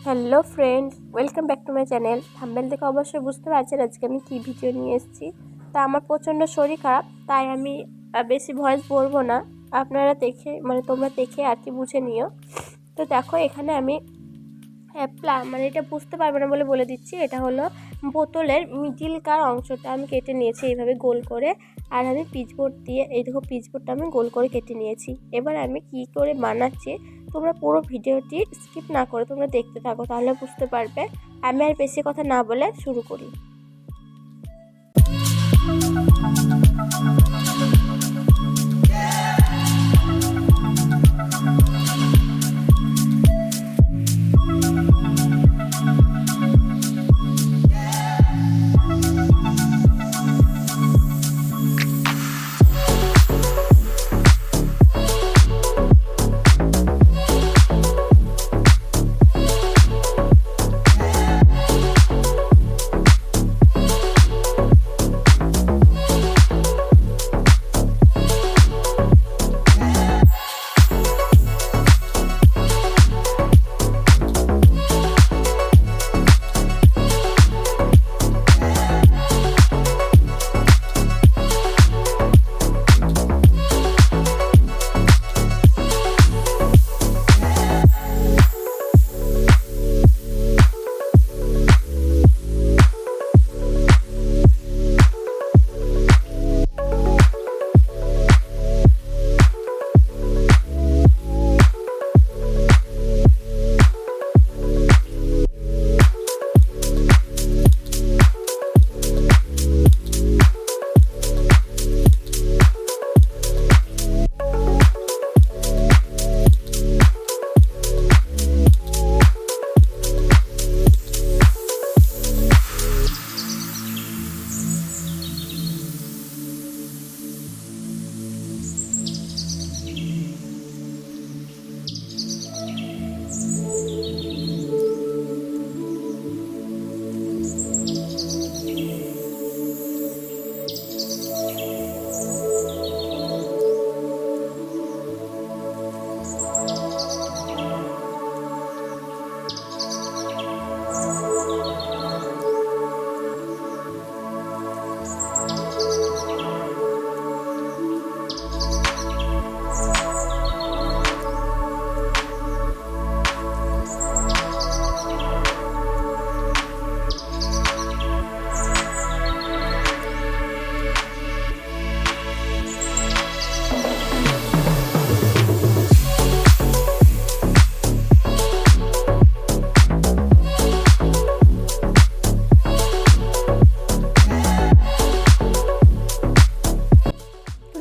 Hello friend, welcome back to my channel. Thumbnail দেখে অবশ্যই বুঝতে পারছেন আজকে আমি কী ভিডিও নিয়ে এসেছি। তা আমার প্রচণ্ড শরীর খারাপ, তাই আমি বেশি ভয়েস বলবো না। আপনারা দেখে তোমরা দেখে আর কি বুঝে নিও। তো দেখো এখানে আমি এটা বুঝতে পারবে না বলে বলে দিচ্ছি। এটা হলো বোতলের মিডিলকার অংশটা আমি কেটে নিয়েছি এইভাবে গোল করে। আর আমি পিচবোর্ড দিয়ে এই দেখো পিচবোর্ডটা আমি গোল করে কেটে নিয়েছি। এবার আমি কি করে বানাচ্ছি তোমরা পুরো ভিডিওটি স্কিপ না করে তোমরা দেখতে থাকো, তাহলে বুঝতে পারবে। আমি আর বেশি কথা না বলে শুরু করি।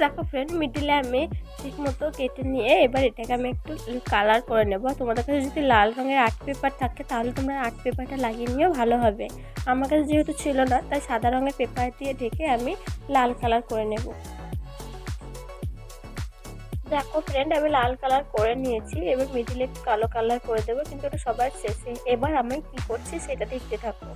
দেখো ফ্রেন্ড, মিডিলে আমি ঠিক মতো কেটে নিয়ে এবার এটাকে আমি একটু কালার করে নেব। তোমাদের কাছে যদি লাল রঙের আর্ট পেপার থাকে তাহলে তোমরা আর্ট পেপারটা লাগিয়ে নিও, ভালো হবে। আমার কাছে যেহেতু ছিল না, তাই সাদা রঙের পেপার দিয়ে ঢেকে আমি লাল কালার করে নেব। দেখো ফ্রেন্ড, আমি লাল কালার করে নিয়েছি। এবার মিডিলে একটু কালো কালার করে দেবো, কিন্তু ওটা সবার শেষে। এবার আমি কি করছি সেটা দেখতে থাকো।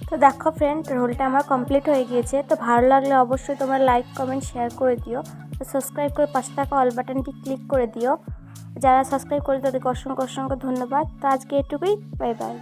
তো দেখো ফ্রেন্ড, রোলটা আমার কমপ্লিট হয়ে গিয়েছে। তো ভালো লাগলে অবশ্যই তোমরা লাইক কমেন্ট শেয়ার করে দিও। তো সাবস্ক্রাইব করে পাশে থাকা অল বাটনটি ক্লিক করে দিও। যারা সাবস্ক্রাইব করে তাদেরকে অসংখ্য অসংখ্য ধন্যবাদ। তো আজকে এটুকুই, বাই বাই।